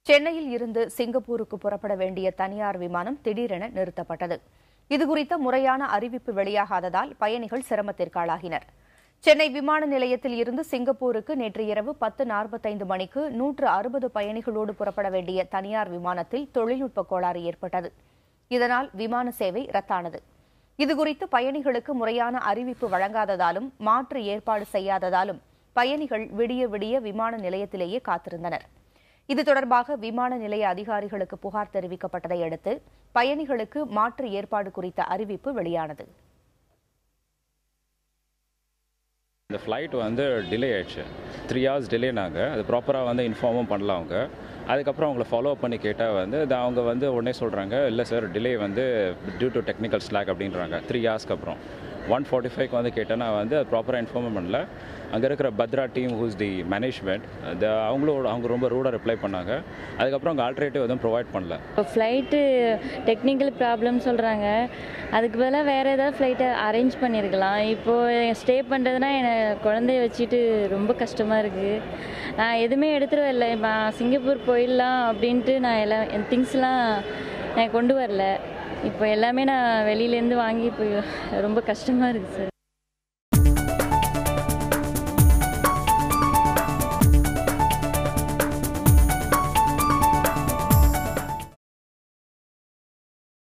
சென்னையில் இருந்து சிங்கப்பூருக்கு புறப்பட வேண்டிய தனியார் விமானம் திடீரென நிறுத்தப்பட்டது. இதுகுறித்த முறையான அறிவிப்பு வெளியாகாததால் பயணிகள் சிரமத்திற்கு ஆளாகினர். சென்னை விமான நிலையத்தில் இருந்து சிங்கப்பூருக்கு நேற்று இரவு 10:45 மணிக்கு 160 பயணிகளோடு புறப்பட வேண்டிய தனியார் விமானத்தில் தொழில்நுட்ப கோளாறு ஏற்பட்டது. இதனால் விமான சேவை ரத்தானது. இதுகுறித்து பயணிகளுக்கு முறையான அறிவிப்பு வழங்காததாலும் மாற்று ஏற்பாடு செய்யாததாலும் பயணிகள் விடிய விடிய விமான நிலையத்திலேயே காத்திருந்தனர். இது தொடர்பாக விமான நிலைய அதிகாரிகளுக்கு புகார் தெரிவிக்கப்பட்டதை அடுத்து பயணிகளுக்கு மாற்று ஏற்பாடு குறித்த அறிவிப்பு வெளியானது. இந்த ஃப்ளைட் டிலே ஆயிடுச்சு. 3 hours டிலேனாங்க. அது ப்ராப்பராக இன்ஃபார்மும் பண்ணலாம் அவங்க. அதுக்கப்புறம் அவங்கள ஃபாலோ பண்ணி கேட்டால் அவங்க உடனே சொல்கிறாங்க, இல்லை sir delay due to technical slack அப்படின்றாங்க. 3 hours அப்புறம் 1:45க்கு கேட்டேன். நான் அது ப்ராப்பராக இன்ஃபார்ம் பண்ணல. அங்கே இருக்கிற Patra team whose the management அவங்க ரொம்ப ரூடாக ரிப்ளை பண்ணாங்க. அதுக்கப்புறம் அவங்க ஆல்டர்னேட்டிவ் எதுவும் ப்ரொவைட் பண்ணல. இப்போ ஃப்ளைட்டு டெக்னிக்கல் ப்ராப்ளம் சொல்கிறாங்க. அதுக்கு பதிலாக வேறு ஏதாவது ஃப்ளைட்டை அரேஞ்ச் பண்ணியிருக்கலாம். இப்போது ஸ்டே பண்ணுறதுனா என்னை குழந்தைய வச்சுட்டு ரொம்ப கஷ்டமாக இருக்குது. நான் எதுவுமே எடுத்துகிட்டு வரல. நான் சிங்கப்பூர் போயிடலாம் அப்படின்ட்டு நான் என் திங்ஸ்லாம் நான் கொண்டு வரல. இப்போ எல்லாமே நான் வெளியிலேருந்து வாங்கி போய் ரொம்ப கஷ்டமாக இருக்குது சார்.